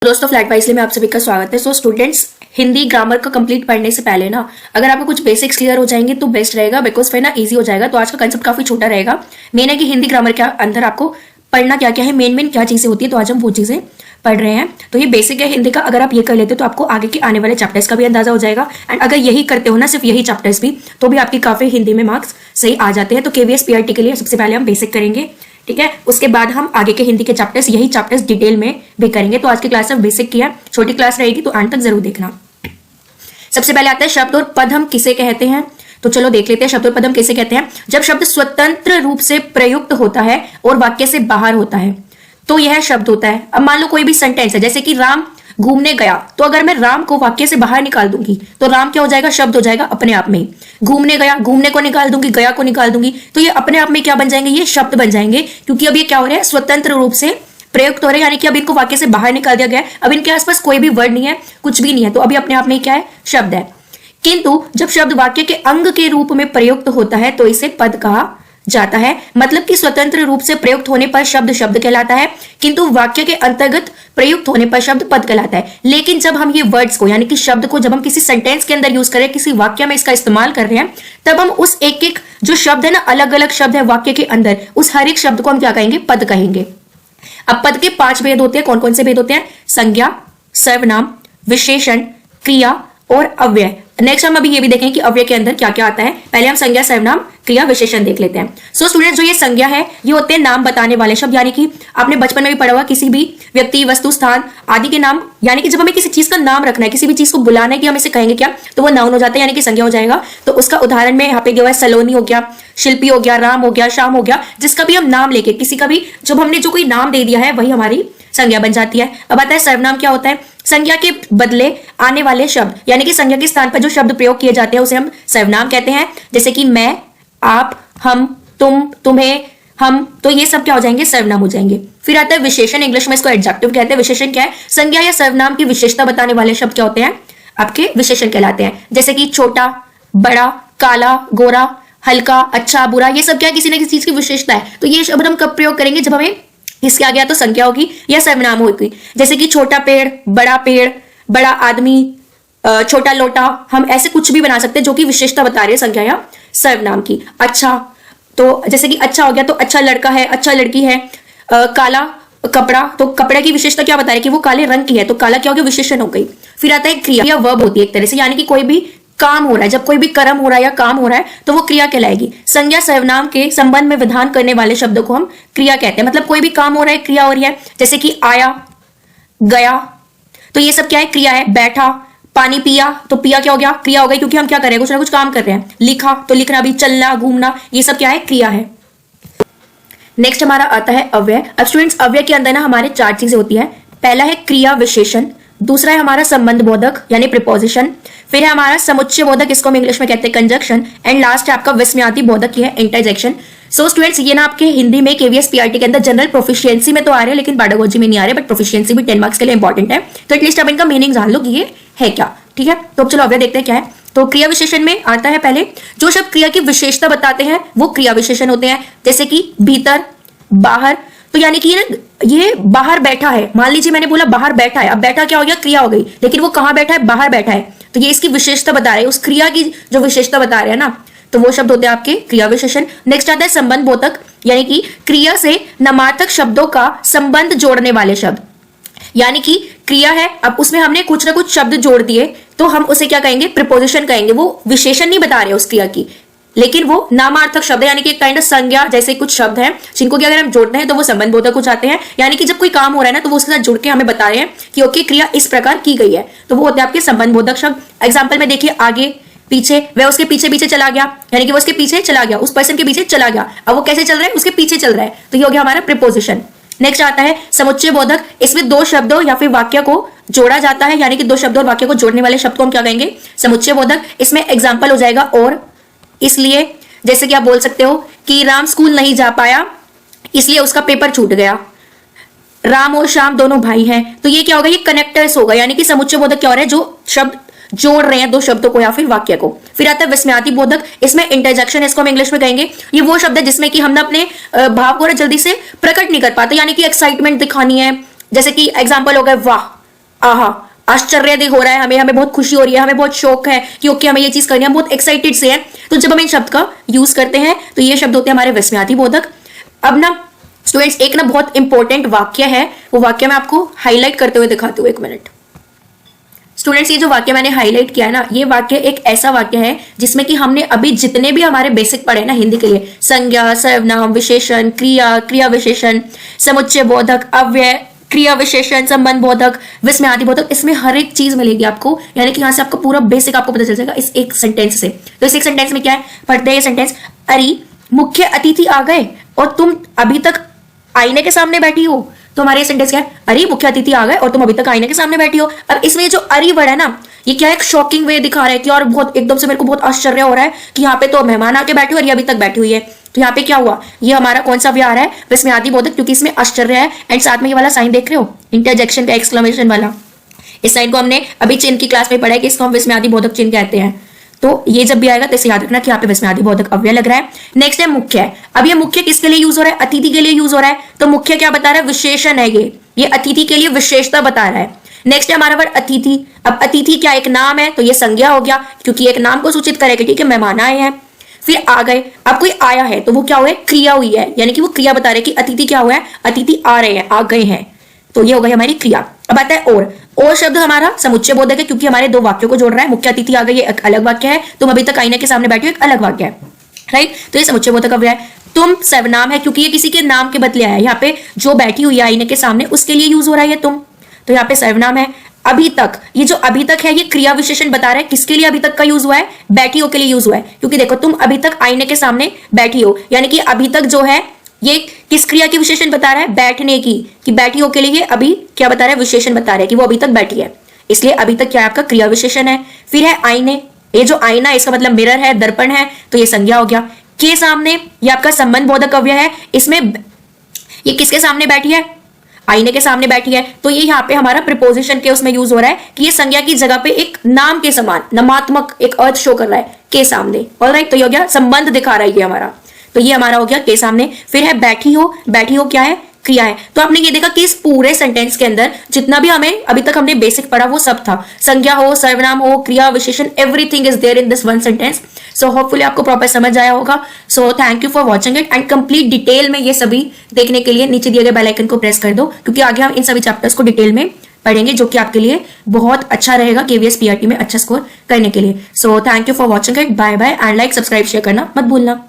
दोस्तों flat wise में आप सभी का स्वागत है। सो स्टूडेंट्स, हिंदी ग्रामर का कंप्लीट पढ़ने से पहले ना अगर आपको कुछ बेसिक्स क्लियर हो जाएंगे तो बेस्ट रहेगा, बिकॉज फिर ना इजी हो जाएगा। तो आज का कंसेप्ट काफी छोटा रहेगा। मेन है कि हिंदी ग्रामर के अंदर आपको पढ़ना क्या क्या है, मेन क्या चीजें होती है, तो आज हम वो चीजें पढ़ रहे हैं। तो ये बेसिक है हिंदी का। अगर आप ये कर लेते हो तो आपको आगे के आने वाले चैप्टर्स का भी अंदाजा हो जाएगा। एंड अगर यही करते हो ना, सिर्फ यही चैप्टर्स भी, तो भी आपकी काफी हिंदी में मार्क्स सही आ जाते हैं। तो केवीएस पीआरटी के लिए सबसे पहले हम बेसिक करेंगे, ठीक है। उसके बाद हम आगे के हिंदी के चैप्टर्स, यही चैप्टर्स डिटेल में भी करेंगे। तो आज की क्लास में बेसिक किया, छोटी क्लास रहेगी तो अंत तक जरूर देखना। सबसे पहले आता है शब्द और पद हम किसे कहते हैं। तो चलो देख लेते हैं शब्द और पद हम किसे कहते हैं। जब शब्द स्वतंत्र रूप से प्रयुक्त होता है और वाक्य से बाहर होता है तो यह शब्द होता है। अब मान लो कोई भी सेंटेंस है, जैसे कि राम घूमने गया, तो अगर मैं राम को वाक्य से बाहर निकाल दूंगी तो राम क्या हो जाएगा, शब्द हो जाएगा अपने आप में ही। घूमने गया, घूमने को निकाल दूंगी, गया को निकाल दूंगी, तो ये अपने आप में क्या बन जाएंगे, ये शब्द बन जाएंगे। क्योंकि अब ये क्या हो रहा है, स्वतंत्र रूप से प्रयुक्त हो रहे हैं, यानी कि अब इनको वाक्य से बाहर निकाल दिया गया है। अब इनके आसपास कोई भी वर्ड नहीं है, कुछ भी नहीं है, तो अभी अपने आप में क्या है, शब्द है। किंतु जब शब्द वाक्य के अंग के रूप में प्रयुक्त होता है तो इसे पद कहा जाता है। मतलब कि स्वतंत्र रूप से प्रयुक्त होने पर शब्द शब्द कहलाता है, किंतु वाक्य के अंतर्गत प्रयुक्त होने पर शब्द पद कहलाता है। लेकिन जब हम ये वर्ड्स को, यानी कि शब्द को, जब हम किसी सेंटेंस के अंदर यूज कर रहे हैं, किसी वाक्य में इसका इस्तेमाल कर रहे हैं, तब हम उस एक एक जो शब्द है ना, अलग अलग शब्द है वाक्य के अंदर, उस हर एक शब्द को हम क्या कहेंगे, पद कहेंगे। अब पद के 5 भेद होते हैं। कौन कौन से भेद होते हैं, संज्ञा, सर्वनाम, विशेषण, क्रिया और अव्यय। नेक्स्ट हम अभी ये भी देखेंगे कि अव्यय के अंदर क्या क्या आता है। पहले हम संज्ञा, सर्वनाम, क्रिया, विशेषण देख लेते हैं। सो स्टूडेंट, जो ये संज्ञा है, ये होते हैं नाम बताने वाले शब्द, यानी कि आपने बचपन में भी पढ़ा हुआ, किसी भी व्यक्ति, वस्तु, स्थान आदि के नाम, यानी कि जब हमें किसी चीज का नाम रखना है, किसी भी चीज को बुलाना है कि हम इसे कहेंगे क्या, तो वो नाउन हो जाता है, यानी कि संज्ञा हो जाएगा। तो उसका उदाहरण में यहाँ पे दिया हुआ है, सलोनी हो गया, शिल्पी हो गया, राम हो गया, श्याम हो गया। जिसका भी हम नाम लेके, किसी का भी जब हमने जो कोई नाम दे दिया है, वही हमारी संज्ञा बन जाती है। अब आता है सर्वनाम। क्या होता है, संज्ञा के बदले आने वाले शब्द, यानी कि संज्ञा के स्थान पर जो शब्द प्रयोग किए जाते हैं उसे हम सर्वनाम कहते हैं। जैसे कि मैं, आप, हम, तुम, तुम्हें, हम, तो ये सब क्या हो जाएंगे, सर्वनाम हो जाएंगे। फिर आता है विशेषण, इंग्लिश में इसको एडजेक्टिव कहते हैं। विशेषण क्या है, संज्ञा या सर्वनाम की विशेषता बताने वाले शब्द क्या होते हैं, आपके विशेषण कहलाते हैं। जैसे कि छोटा, बड़ा, काला, गोरा, हल्का, अच्छा, बुरा, ये सब क्या है, किसी न किसी चीज की विशेषता है। तो ये शब्द हम कब प्रयोग करेंगे, जब हमें इसके आगे या तो संज्ञा होगी या सर्वनाम होगी। जैसे कि छोटा पेड़, बड़ा आदमी, छोटा लोटा, हम ऐसे कुछ भी बना सकते हैं जो कि विशेषता बता रही है संज्ञा या सर्वनाम की। अच्छा, तो जैसे कि अच्छा हो गया तो अच्छा लड़का है, अच्छा लड़की है। काला कपड़ा, तो कपड़े की विशेषता क्या बता रही है कि वो काले रंग की है, तो काला क्या हो गया, विशेषण हो गई। फिर आता है क्रिया या वर्ब होती है एक तरह से, यानी कि कोई भी काम हो रहा है, जब कोई भी कर्म हो रहा है या काम हो रहा है तो वो क्रिया कहलाएगी। संज्ञा सर्वनाम के संबंध में विधान करने वाले शब्दों को हम क्रिया कहते हैं। मतलब कोई भी काम हो रहा है, क्रिया हो रही है, जैसे कि आया, गया, तो ये सब क्या है, क्रिया है। बैठा, पानी पिया, तो पिया क्या हो गया, क्रिया हो गई, क्योंकि हम क्या कर रहे हैं, कुछ ना कुछ काम कर रहे हैं। लिखा, तो लिखना भी, चलना, घूमना, ये सब क्या है, क्रिया है। नेक्स्ट हमारा आता है अव्यय। अब स्टूडेंट्स, अव्यय के अंदर ना हमारे 4 चीजें होती है। पहला है क्रिया विशेषण, दूसरा है हमारा संबंध बोधक यानी प्रिपोजिशन, फिर है हमारा समुच्चय बोधक, इसको हम इंग्लिश में कहते हैं कंजक्शन, एंड लास्ट है आपका विस्मयादि बोधक, ये है इंटरजेक्शन। सो स्टूडेंट्स, ये ना आपके हिंदी में केवीएस पीआरटी के अंदर जनरल प्रोफिशिएंसी में तो आ रहे हैं, लेकिन पेडागोजी में नहीं आ रहे, बट प्रोफिशिएंसी भी 10 मार्क्स के लिए इंपॉर्टेंट है। तो एटलीस्ट आप इनका मीनिंग जान लो कि ये है क्या, ठीक है। तो अब चलो अव्यय देखते हैं क्या है। तो क्रिया विशेषण में आता है, पहले जो शब्द क्रिया की विशेषता बताते हैं वो क्रिया विशेषण होते हैं। जैसे कि भीतर, बाहर, तो यानी कि ये बाहर बैठा है, मान लीजिए मैंने बोला बाहर बैठा है, अब बैठा क्या हो गया, क्रिया हो गई, लेकिन वो कहां बैठा है, बाहर बैठा है, तो ये इसकी विशेषता बता रहे हैं, उस क्रिया की जो विशेषता बता रहे हैं ना, तो वो शब्द होते हैं आपके क्रिया विशेषण। नेक्स्ट आता है संबंध बोधक, यानी कि क्रिया से नामार्थक शब्दों का संबंध जोड़ने वाले शब्द, यानी कि क्रिया है, अब उसमें हमने कुछ ना कुछ शब्द जोड़ दिए तो हम उसे क्या कहेंगे, प्रिपोजिशन कहेंगे। वो विशेषण नहीं बता रहे उस क्रिया की, लेकिन वो नामार्थक शब्द है, यानी कि एक काइंड ऑफ संज्ञा जैसे कुछ शब्द हैं जिनको कि अगर हम जोड़ते हैं तो वो संबंध बोधक हो जाते हैं। यानी कि जब कोई काम हो रहा है ना, तो वो उसके साथ जुड़ के हमें बता रहे हैं कि ओके क्रिया इस प्रकार की गई है, तो वो होते हैं आपके संबंध बोधक शब्द। एग्जाम्पल में देखिए, आगे, पीछे, वह उसके पीछे पीछे चला गया, यानी कि वो उसके पीछे चला गया, उस पर्सन के पीछे चला गया। अब वो कैसे चल रहा है, उसके पीछे चल रहा है, तो ये हो गया हमारा प्रिपोजिशन। नेक्स्ट आता है समुच्चय बोधक, इसमें 2 शब्दों या फिर वाक्य को जोड़ा जाता है, यानी कि 2 शब्दों और वाक्य को जोड़ने वाले शब्द को हम क्या कहेंगे, समुच्चय बोधक। इसमें एग्जाम्पल हो जाएगा और, इसलिए, जैसे कि आप बोल सकते हो कि राम स्कूल नहीं जा पाया इसलिए उसका पेपर छूट गया। राम और श्याम दोनों भाई हैं, तो ये क्या होगा, ये कनेक्टर्स होगा, यानी कि समुच्चय बोधक क्या हो रहा है, जो शब्द जोड़ रहे हैं 2 शब्दों को या फिर वाक्य को। फिर आता है विस्मयादि बोधक, इसमें इंटरजेक्शन, इसको हम इंग्लिश में कहेंगे। ये वो शब्द है जिसमें कि हम अपने भाव को जल्दी से प्रकट नहीं कर पाते, यानी कि एक्साइटमेंट दिखानी है, जैसे कि एग्जाम्पल हो गए वाह, आहा, आश्चर्य हो रहा है, हमें हमें बहुत खुशी हो रही है, हमें बहुत शौक है कि ओके हमें ये चीज करनी है, हम बहुत एक्साइटेड से है। तो जब हम इन शब्द का यूज करते हैं तो ये शब्द होते हैं हमारे विस्मयादि बोधक। अब ना स्टूडेंट्स एक ना बहुत इंपॉर्टेंट वाक्य है, वो वाक्य मैं आपको हाईलाइट करते हुए दिखाती हूँ, एक मिनट। स्टूडेंट्स ये जो वाक्य मैंने हाईलाइट किया है ना, ये वाक्य एक ऐसा वाक्य है जिसमें कि हमने अभी जितने भी हमारे बेसिक पढ़े ना हिंदी के लिए, संज्ञा, सर्वनाम, विशेषण, क्रिया, क्रिया विशेषण, समुच्चय बोधक, अव्यय, क्रिया विशेषण, संबंध बोधक, विस्मयादि बोधक, इसमें हर एक चीज मिलेगी आपको, यानी कि यहाँ से आपको पूरा बेसिक आपको पता चल जाएगा इस एक सेंटेंस से। तो इस एक सेंटेंस में क्या है, पढ़ते हैं ये सेंटेंस। अरे मुख्य अतिथि आ गए और तुम अभी तक आईने के सामने बैठी हो। तो हमारे सेंटेंस क्या है, अरे मुख्य अतिथि आ गए और तुम अभी तक आईने के सामने बैठी हो। अब इसमें जो अरे वर्ड है ना, ये क्या एक शॉकिंग वे दिखा रहा है कि और बहुत एकदम से मेरे को बहुत आश्चर्य हो रहा है कि यहाँ पे तो मेहमान आके बैठी और ये अभी तक बैठी हुई है। तो यहाँ पे क्या हुआ, ये हमारा कौन सा व्यवहार है, विस्मयादि बोधक, क्योंकि इसमें आश्चर्य है एंड साथ में ये वाला साइन देख रहे हो, इंटरजेक्शन का, एक्सक्लेमेशन वाला। इस साइन को हमने अभी चिन्ह की क्लास में पढ़ा है कि इसको हम विस्मयादि बोधक चिन्ह कहते हैं। तो ये जब भी आएगा तो इसे याद रखना कि यहाँ पे विस्मयादि बोधक अव्यय लग रहा है। नेक्स्ट है मुख्य है। अब ये मुख्य किसके लिए यूज हो रहा है, अतिथि के लिए यूज हो रहा है। तो मुख्य क्या बता रहा है, विशेषण है ये अतिथि के लिए विशेषता बता रहा है। नेक्स्ट है हमारा वर्ड अतिथि। अब अतिथि क्या एक नाम है, तो ये संज्ञा हो गया क्योंकि एक नाम को सूचित करेगा, ठीक है, मेहमान आए हैं। फिर आ गए, अब कोई आया है तो वो क्या हुआ है, क्रिया हुई है, यानी कि वो क्रिया बता रहे हैं कि अतिथि क्या हुआ है, अतिथि आ रहे हैं, आ गए हैं, तो ये हो गई हमारी क्रिया। अब आता है और शब्द हमारा समुच्चय बोधक है क्योंकि हमारे दो वाक्यों को जोड़ रहा है। मुख्य अतिथि आ गई ये एक अलग वाक्य है, तुम अभी तक आईने के सामने बैठे हो एक अलग वाक्य है, राइट। तो ये समुच्चय बोधक अव्यय है। तुम सर्वनाम है क्योंकि ये किसी के नाम के बदले आया है, यहाँ पे जो बैठी हुई है आईने के सामने उसके लिए यूज हो रहा है ये तुम, तो यहाँ पे सर्वनाम है। अभी तक, ये जो अभी तक है ये क्रिया विशेषण बता रहा है किसके लिए अभी तक का यूज हुआ है, बैठी हो के लिए यूज हुआ है, क्योंकि देखो तुम अभी तक आईने के सामने बैठी हो, यानी कि अभी तक जो है ये किस क्रिया की विशेषण बता रहा है, बैठने की, कि बैठी हो के लिए अभी क्या बता रहा है, विशेषण बता रहा है कि वो अभी तक बैठी है, इसलिए अभी तक क्या है आपका क्रिया विशेषण है। फिर है आईने, ये जो आईना है इसका मतलब मिरर है, दर्पण है, तो ये संज्ञा हो गया। के सामने ये आपका संबंध बोधक अव्यय है, इसमें ये किसके सामने बैठी है, आईने के सामने बैठी है, तो ये यहाँ पे हमारा प्रिपोजिशन के उसमें यूज हो रहा है कि ये संज्ञा की जगह पे एक नाम के समान नामात्मक एक अर्थ शो कर रहा है के सामने, ऑलराइट। तो ये हो गया संबंध दिखा रहा है ये हमारा, तो ये हमारा हो गया के सामने। फिर है बैठी हो, बैठी हो क्या है, क्रिया है। तो आपने ये देखा कि इस पूरे सेंटेंस के अंदर जितना भी हमें अभी तक हमने बेसिक पढ़ा वो सब था, संज्ञा हो, सर्वनाम हो, क्रिया विशेषण, everything is there in this one sentence. So hopefully आपको प्रॉपर समझ आया होगा। So thank you for watching it and complete detail में ये सभी देखने के लिए नीचे दिए गए बेल आइकन को प्रेस कर दो, क्योंकि आगे हम इन सभी चैप्टर्स को डिटेल में पढ़ेंगे जो कि आपके लिए बहुत अच्छा रहेगा केवीएस पीआरटी में अच्छा स्कोर करने के लिए। So thank you for watching it, bye bye and like subscribe share करना मत भूलना।